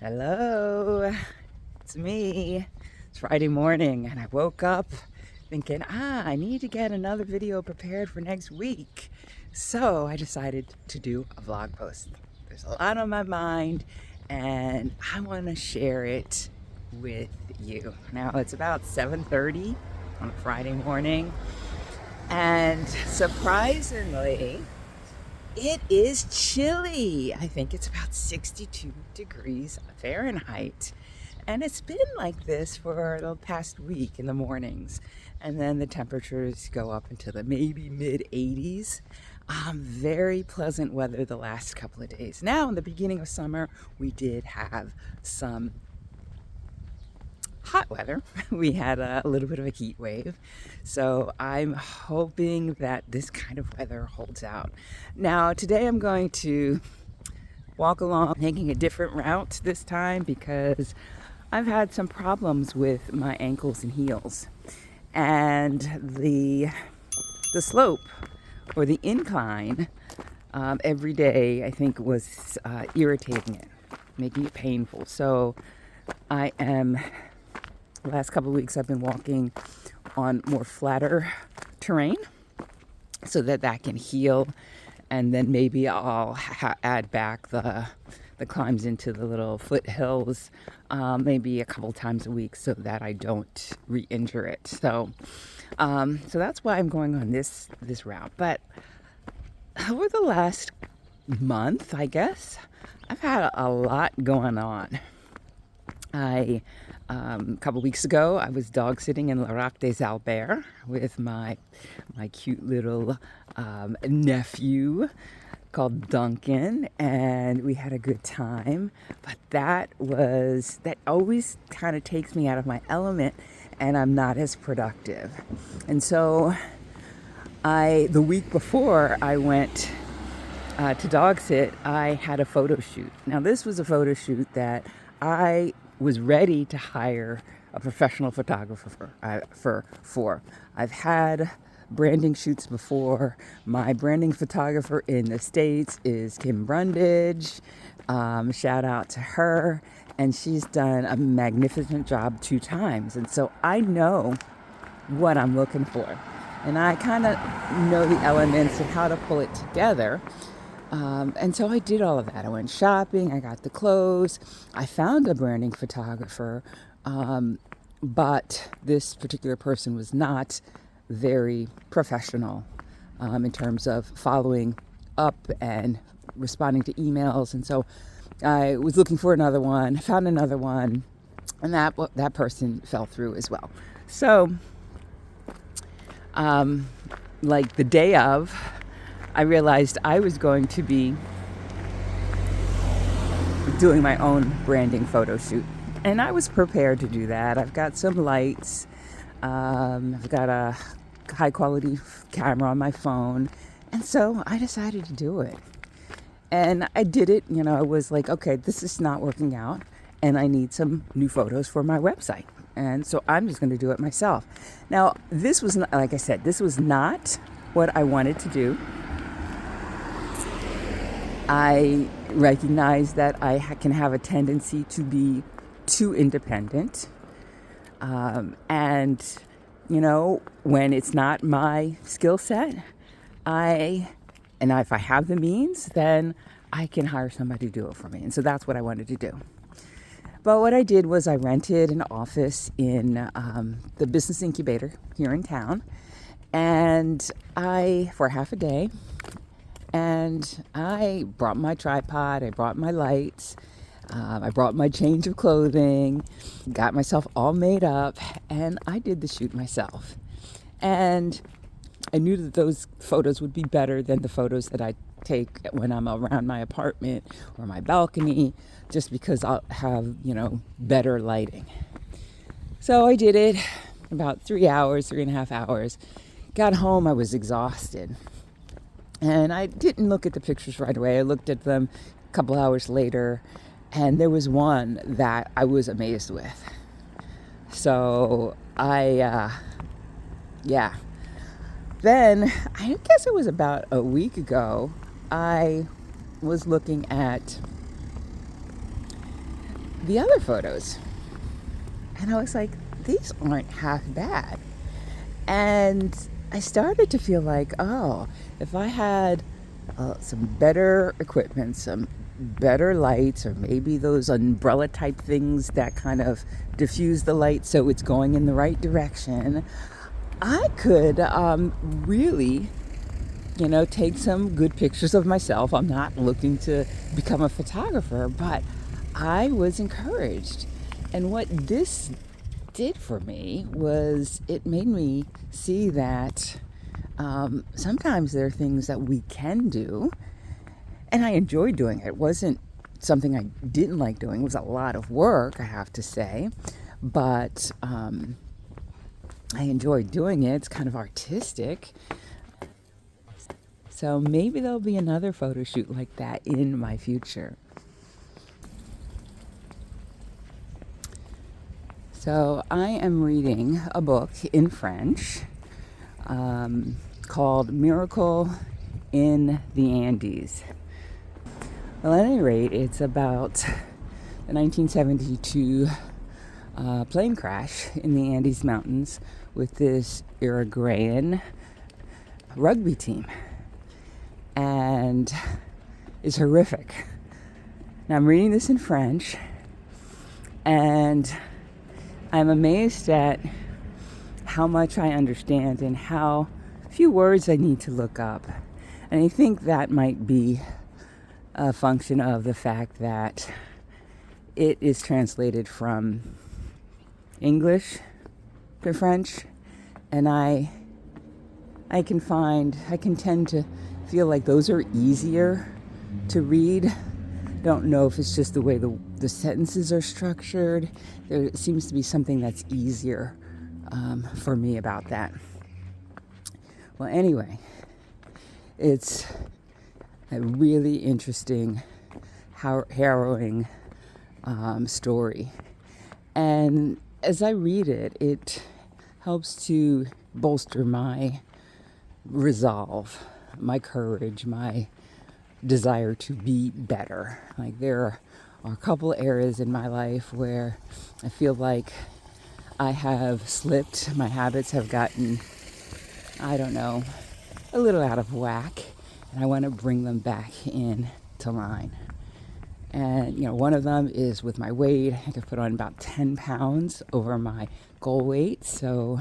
Hello, it's me. It's Friday morning and I woke up thinking, I need to get another video prepared for next week. So I decided to do a vlog post. There's a lot on my mind and I want to share it with you. Now it's about 7:30 on a Friday morning and surprisingly, it is chilly. I think it's about 62 degrees Fahrenheit. And it's been like this for the past week in the mornings. And then the temperatures go up into the maybe mid 80s. Very pleasant weather the last couple of days. Now, in the beginning of summer, we did have some hot weather. We had a little bit of a heat wave. So I'm hoping that this kind of weather holds out. Now, today I'm going to walk along taking a different route this time because I've had some problems with my ankles and heels. And the slope or the incline every day, I think, was irritating it, making it painful. So the last couple of weeks I've been walking on more flatter terrain so that can heal, and then maybe I'll add back the climbs into the little foothills maybe a couple times a week so that I don't re-injure it. So that's why I'm going on this route. But over the last month, I guess, I've had a lot going on. A couple weeks ago, I was dog sitting in Lac des Albert with my cute little nephew called Duncan, and we had a good time. But that always kind of takes me out of my element, and I'm not as productive. And so the week before I went to dog sit, I had a photo shoot. Now, this was a photo shoot that I was ready to hire a professional photographer for. I've had branding shoots before. My branding photographer in the States is Kim Brundage. Shout out to her. And she's done a magnificent job 2 times. And so I know what I'm looking for. And I kind of know the elements and how to pull it together. And so I did all of that. I went shopping, I got the clothes, I found a branding photographer, but this particular person was not very professional in terms of following up and responding to emails. And so I was looking for another one, found another one, and that person fell through as well. So, like the day of, I realized I was going to be doing my own branding photo shoot. And I was prepared to do that. I've got some lights. I've got a high quality camera on my phone. And so I decided to do it. And I did it. I was like, okay, this is not working out. And I need some new photos for my website. And so I'm just going to do it myself. Now, this was not, like I said, this was not what I wanted to do. I recognize that I can have a tendency to be too independent. And, when it's not my skill set, if I have the means, then I can hire somebody to do it for me. And so that's what I wanted to do. But what I did was I rented an office in the business incubator here in town. And for half a day, and I brought my tripod, I brought my lights, I brought my change of clothing, got myself all made up, and I did the shoot myself. And I knew that those photos would be better than the photos that I take when I'm around my apartment or my balcony, just because I'll have, better lighting. So I did it about 3.5 hours. Got home, I was exhausted. And I didn't look at the pictures right away. I looked at them a couple hours later, and there was one that I was amazed with. So Then, I guess it was about a week ago, I was looking at the other photos. And I was like, these aren't half bad. And I started to feel like, oh, if I had some better equipment, some better lights, or maybe those umbrella type things that kind of diffuse the light so it's going in the right direction, I could really, take some good pictures of myself. I'm not looking to become a photographer, but I was encouraged. And what this did for me was it made me see that sometimes there are things that we can do, and I enjoyed doing it. It wasn't something I didn't like doing. It was a lot of work, I have to say, but I enjoyed doing it. It's kind of artistic. So maybe there'll be another photo shoot like that in my future. So I am reading a book in French called Miracle in the Andes. Well, at any rate, it's about the 1972 plane crash in the Andes Mountains with this Uruguayan rugby team. And it's horrific. Now, I'm reading this in French, and I'm amazed at how much I understand and how few words I need to look up. And I think that might be a function of the fact that it is translated from English to French, and I can tend to feel like those are easier to read. Don't know if it's just the way the sentences are structured. There seems to be something that's easier for me about that. Well, anyway, it's a really interesting, harrowing story. And as I read it, it helps to bolster my resolve, my courage, my desire to be better. Like, there are a couple areas in my life where I feel like I have slipped. My habits have gotten, a little out of whack, and I want to bring them back in to line. And, one of them is with my weight. I could put on about 10 pounds over my goal weight. So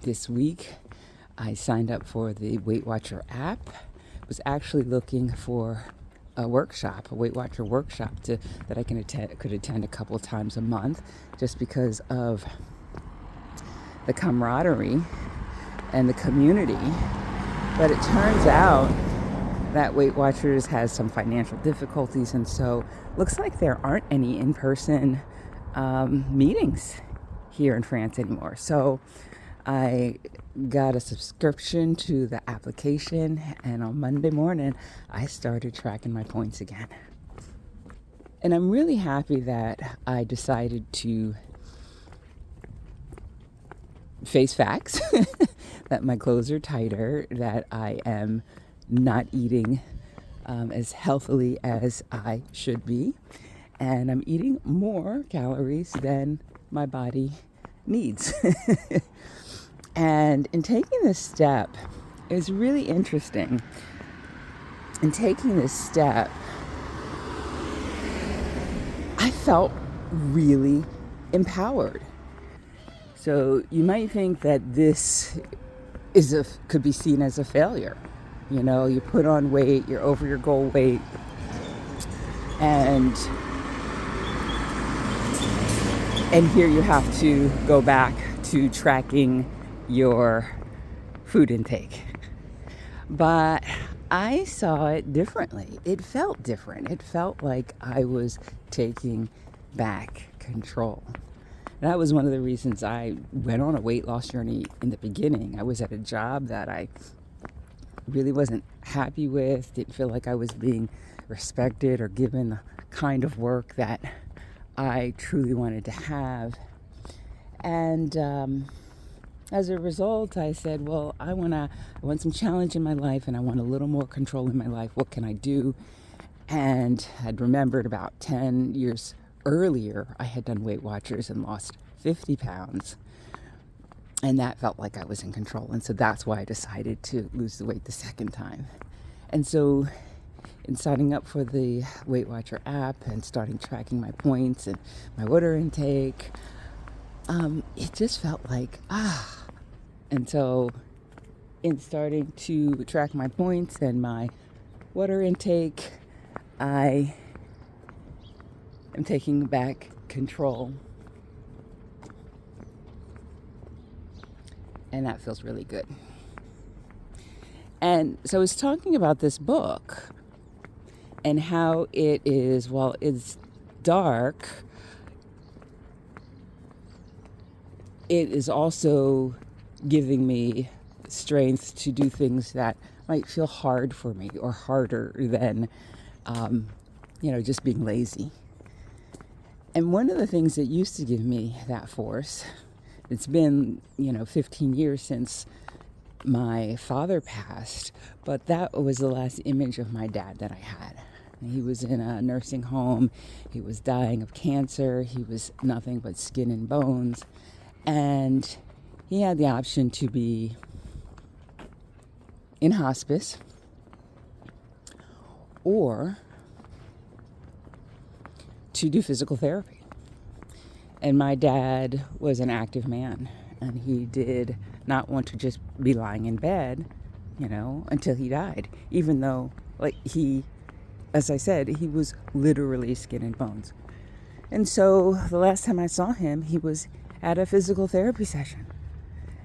this week I signed up for the Weight Watcher app. Was actually looking for a workshop, a Weight Watcher workshop that I could attend a couple of times a month, just because of the camaraderie and the community. But it turns out that Weight Watchers has some financial difficulties, and so looks like there aren't any in-person meetings here in France anymore. So I got a subscription to the application, and on Monday morning I started tracking my points again. And I'm really happy that I decided to face facts that my clothes are tighter, that I am not eating as healthily as I should be, and I'm eating more calories than my body needs. And in taking this step, it was really interesting. In taking this step, I felt really empowered. So you might think that this could be seen as a failure. You put on weight, you're over your goal weight, and here you have to go back to tracking your food intake. But I saw it differently. It felt different. It felt like I was taking back control. That was one of the reasons I went on a weight loss journey in the beginning. I was at a job that I really wasn't happy with, didn't feel like I was being respected or given the kind of work that I truly wanted to have. And as a result, I said, well, I want some challenge in my life, and I want a little more control in my life. What can I do? And I'd remembered about 10 years earlier I had done Weight Watchers and lost 50 pounds. And that felt like I was in control. And so that's why I decided to lose the weight the second time. And so in signing up for the Weight Watcher app and starting tracking my points and my water intake, it just felt like, And so in starting to track my points and my water intake, I am taking back control. And that feels really good. And so I was talking about this book and how it is, while it's dark, it is also giving me strength to do things that might feel hard for me or harder than, just being lazy. And one of the things that used to give me that force, it's been, 15 years since my father passed, but that was the last image of my dad that I had. He was in a nursing home. He was dying of cancer. He was nothing but skin and bones. And he had the option to be in hospice or to do physical therapy. And my dad was an active man, and he did not want to just be lying in bed, until he died. Even though, as I said, he was literally skin and bones. And so the last time I saw him, he was at a physical therapy session,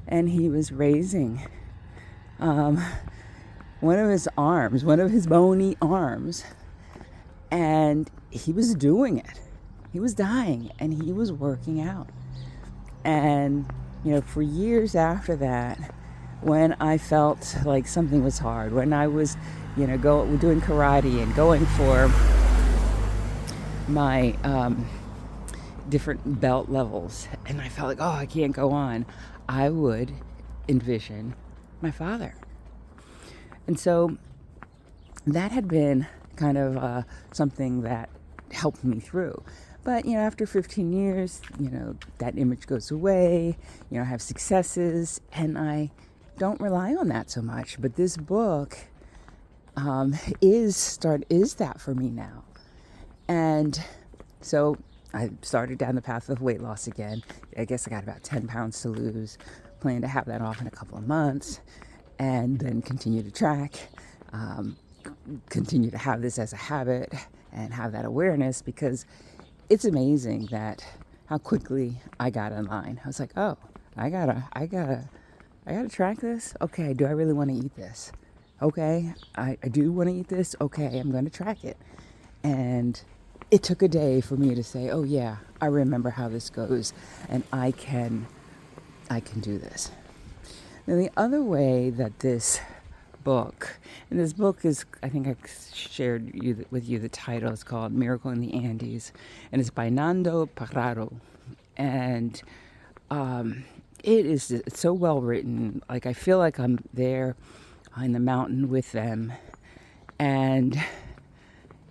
and he was raising one of his arms, one of his bony arms, and he was doing it. He was dying, and he was working out. And, for years after that, when I felt like something was hard, when I was, doing karate and going for my different belt levels, and I felt like, I can't go on, I would envision my father. And so that had been kind of something that helped me through. But, after 15 years, that image goes away, I have successes, and I don't rely on that so much. But this book is that for me now. And so I started down the path of weight loss again. I guess I got about 10 pounds to lose. Plan to have that off in a couple of months, and then continue to track, continue to have this as a habit and have that awareness, because it's amazing that how quickly I got online. I was like, I gotta track this. Okay, do I really want to eat this? Okay, I do want to eat this. Okay, I'm going to track it. And it took a day for me to say, oh yeah, I remember how this goes, and I can do this. Now the other way that this book is, I think I shared with you the title. It's called Miracle in the Andes, and it's by Nando Parrado. And it's so well written. Like, I feel like I'm there on the mountain with them, and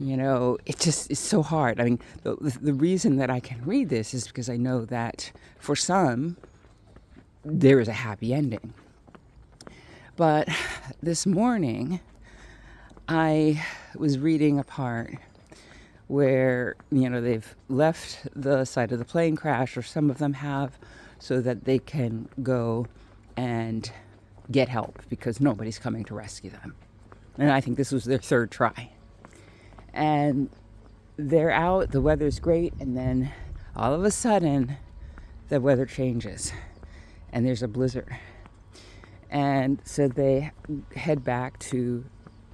it just is so hard. I mean, the reason that I can read this is because I know that for some there is a happy ending. But this morning, I was reading a part where, they've left the site of the plane crash, or some of them have, so that they can go and get help because nobody's coming to rescue them. And I think this was their third try. And they're out, the weather's great, and then all of a sudden, the weather changes, and there's a blizzard. And so they head back to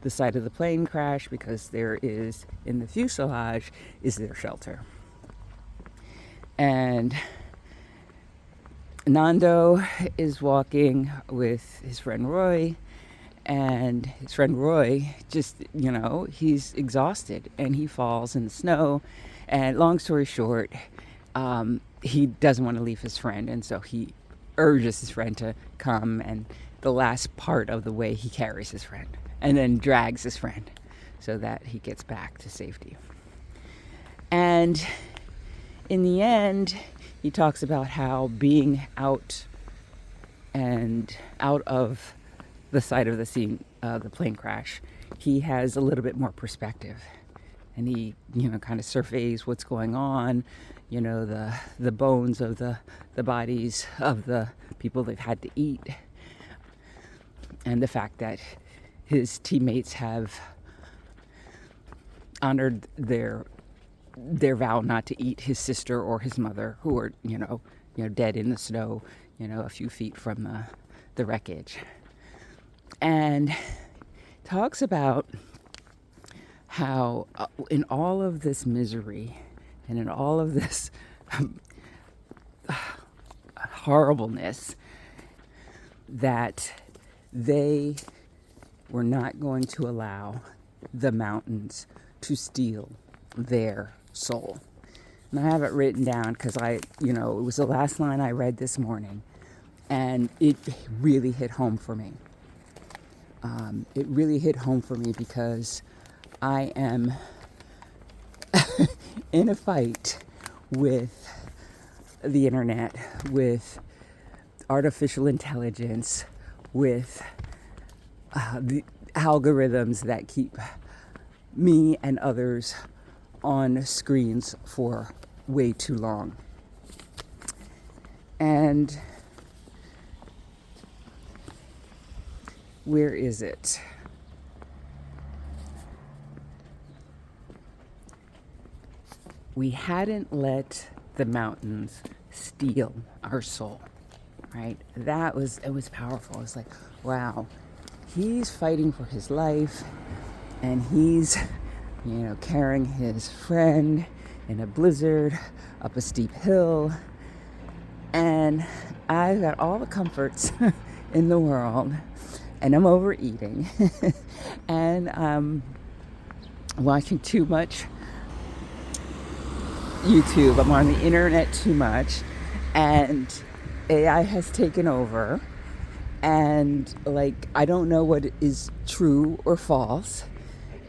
the site of the plane crash, because there is, in the fuselage, is their shelter. And Nando is walking with his friend Roy, and his friend Roy just, he's exhausted, and he falls in the snow. And long story short, he doesn't want to leave his friend, and so he urges his friend to come, and the last part of the way he carries his friend and then drags his friend so that he gets back to safety. And in the end, he talks about how being out of the site of the scene, the plane crash, he has a little bit more perspective, and he, kind of surveys what's going on, the bones of the bodies of the people they've had to eat, and the fact that his teammates have honored their vow not to eat his sister or his mother, who are dead in the snow, a few feet from the wreckage. And talks about how in all of this misery and in all of this horribleness, that they were not going to allow the mountains to steal their soul. And I have it written down because it was the last line I read this morning, and it really hit home for me. It really hit home for me because I am in a fight with the internet, with artificial intelligence, with the algorithms that keep me and others on screens for way too long. And where is it? We hadn't let the mountains steal our soul, right? It was powerful. It's like, wow, he's fighting for his life, and he's, carrying his friend in a blizzard up a steep hill, and I've got all the comforts in the world, and I'm overeating, and I'm watching too much YouTube. I'm on the internet too much, and AI has taken over, and I don't know what is true or false,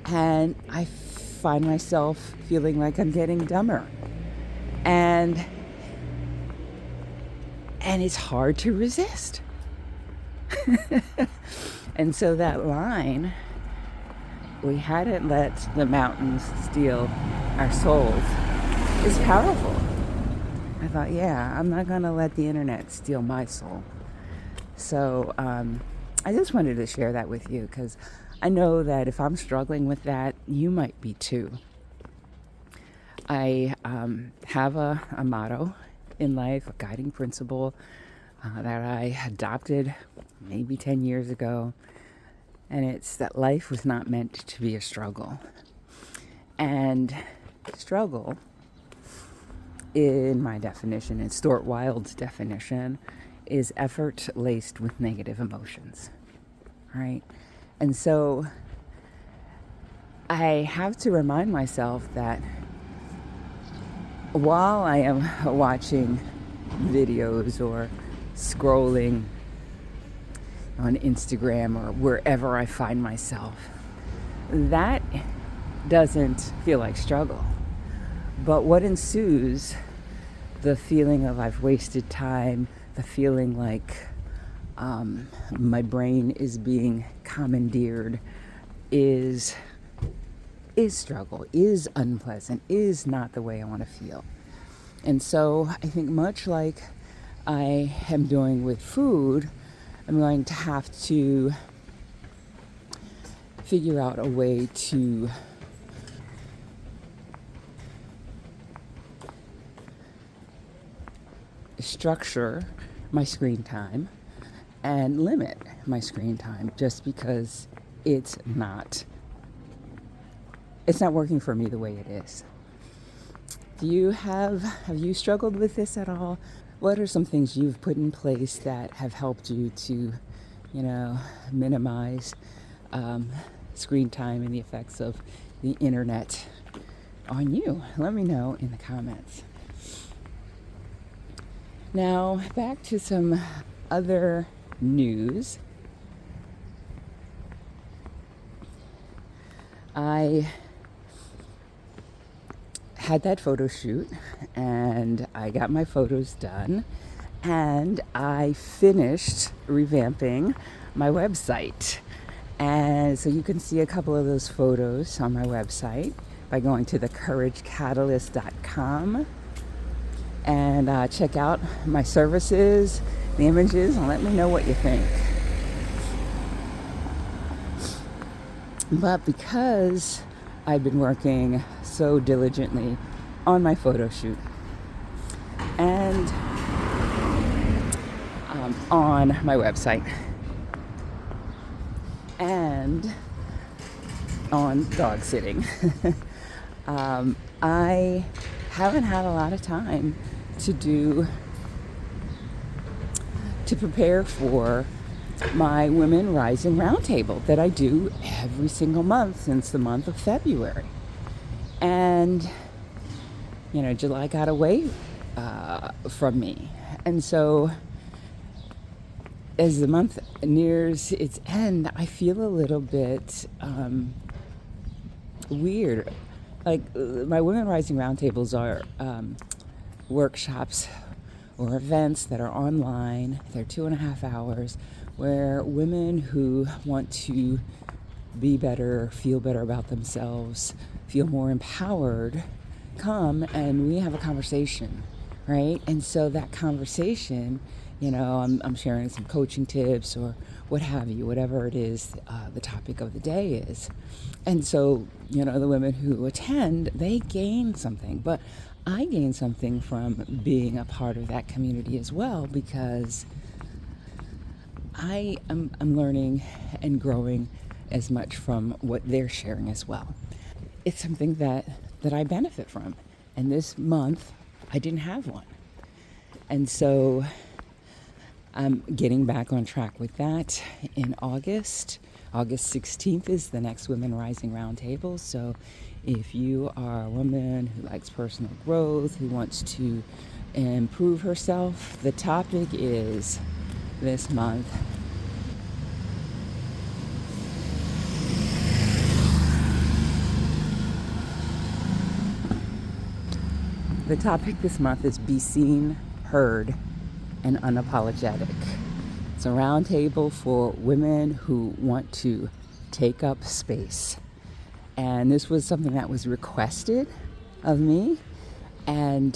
and I find myself feeling like I'm getting dumber, and it's hard to resist. And so that line, we hadn't let the mountains steal our souls, is powerful. I thought, I'm not going to let the internet steal my soul. So I just wanted to share that with you because I know that if I'm struggling with that, you might be too. I have a motto in life, a guiding principle that I adopted maybe 10 years ago. And it's that life was not meant to be a struggle. And struggle, in my definition, in Stuart Wilde's definition, is effort laced with negative emotions, right? And so I have to remind myself that while I am watching videos or scrolling on Instagram or wherever I find myself, that doesn't feel like struggle. But what ensues, the feeling of I've wasted time, the feeling like my brain is being commandeered, is struggle, is unpleasant, is not the way I want to feel. And so I think much like I am doing with food, I'm going to have to figure out a way to structure my screen time and limit my screen time, just because it's not working for me the way it is. Have you struggled with this at all? What are some things you've put in place that have helped you to, minimize screen time and the effects of the internet on you? Let me know in the comments. Now, back to some other news. I had that photo shoot, and I got my photos done, and I finished revamping my website. And so you can see a couple of those photos on my website by going to thecouragecatalyst.com and check out my services, the images, and let me know what you think. But because I've been working so diligently on my photo shoot and on my website and on dog sitting, I haven't had a lot of time to prepare for my Women Rising Roundtable that I do every single month since the month of February. And, July got away from me. And so as the month nears its end, I feel a little bit weird. Like, my Women Rising Roundtables are workshops or events that are online. They're 2.5 hours where women who want to be better, feel better about themselves, feel more empowered, come and we have a conversation, right? And so that conversation, I'm sharing some coaching tips or what have you, whatever it is the topic of the day is. And so, the women who attend, they gain something. But I gain something from being a part of that community as well, because I'm learning and growing as much from what they're sharing as well. It's something that I benefit from. And this month, I didn't have one. And so I'm getting back on track with that in August. August 16th is the next Women Rising Roundtable. So if you are a woman who likes personal growth, who wants to improve herself, the topic is this month. The topic this month is be seen, heard, and unapologetic. It's a roundtable for women who want to take up space. And this was something that was requested of me. And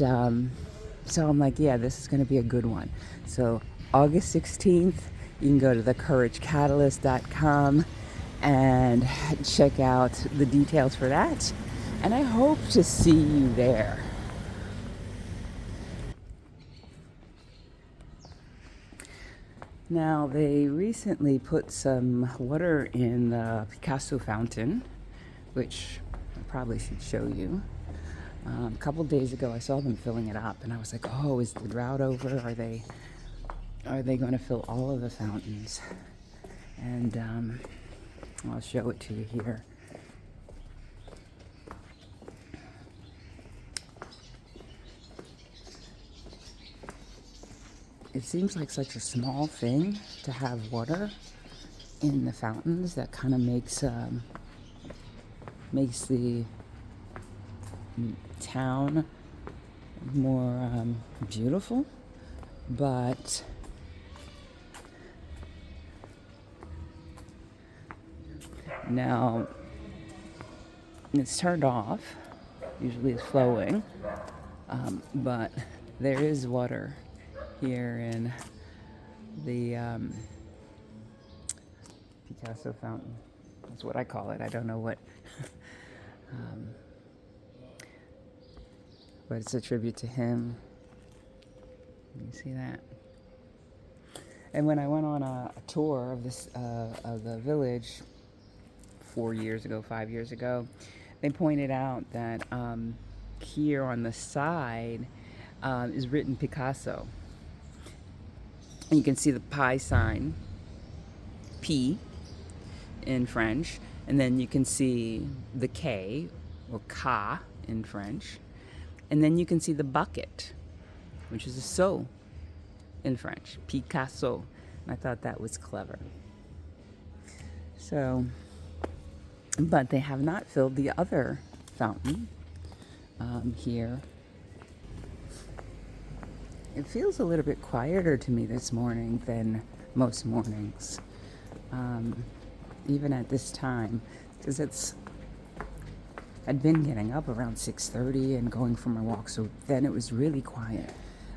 so I'm like, yeah, this is going to be a good one. So August 16th, you can go to thecouragecatalyst.com and check out the details for that. And I hope to see you there. Now, they recently put some water in the Picasso fountain, which I probably should show you. A couple days ago, I saw them filling it up, and I was like, oh, is the drought over? Are they going to fill all of the fountains? And I'll show it to you here. It seems like such a small thing to have water in the fountains that kind of makes the town more beautiful, but now it's turned off. Usually it's flowing, but there is water here in the Picasso fountain. That's what I call it. I don't know what, but it's a tribute to him. You see that? And when I went on a tour of this of the village 5 years ago, they pointed out that here on the side is written Picasso. And you can see the pi sign, P, in French, and then you can see the K, or Ka, in French, and then you can see the bucket, which is a so in French, Picasso. And I thought that was clever. So, but they have not filled the other fountain, here. It feels a little bit quieter to me this morning than most mornings, even at this time, because I'd been getting up around 6:30 and going for my walk, so then it was really quiet.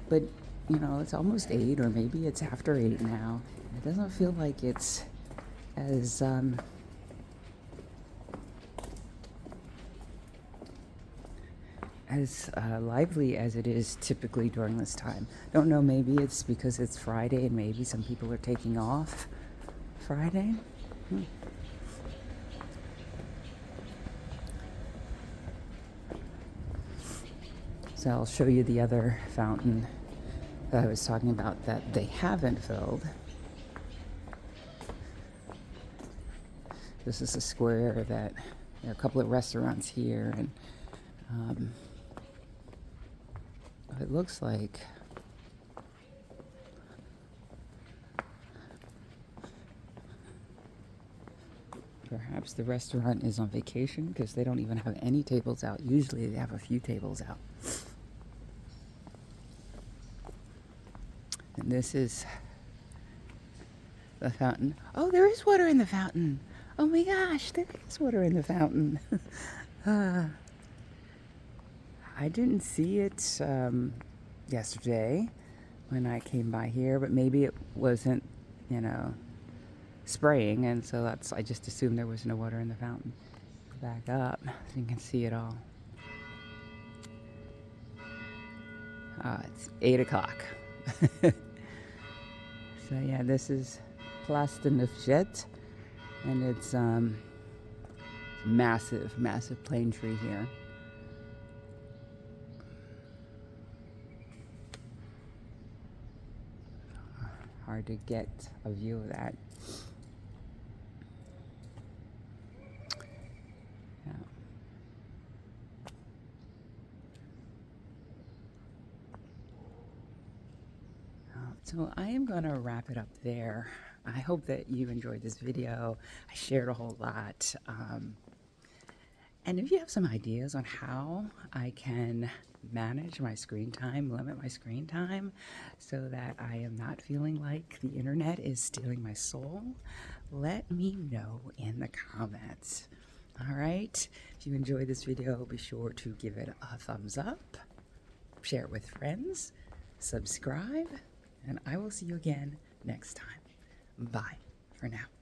But it's almost 8, or maybe it's after 8 now. It doesn't feel like it's as lively as it is typically during this time. Don't know, maybe it's because it's Friday and maybe some people are taking off Friday. So I'll show you the other fountain that I was talking about that they haven't filled. This is a square that there are a couple of restaurants here, and it looks like perhaps the restaurant is on vacation because they don't even have any tables out. Usually they have a few tables out. And this is the fountain. Oh, there is water in the fountain. Oh my gosh, there is water in the fountain. I didn't see it yesterday when I came by here, but maybe it wasn't, spraying, and so I just assumed there was no water in the fountain. Back up so you can see it all. It's 8 o'clock. So yeah, this is Place de Neufchâtel, and it's massive plane tree here. Hard to get a view of that. Yeah. So I am going to wrap it up there. I hope that you enjoyed this video. I shared a whole lot. And if you have some ideas on how I can manage my screen time, limit my screen time, so that I am not feeling like the internet is stealing my soul, let me know in the comments. All right? If you enjoyed this video, be sure to give it a thumbs up, share it with friends, subscribe, and I will see you again next time. Bye for now.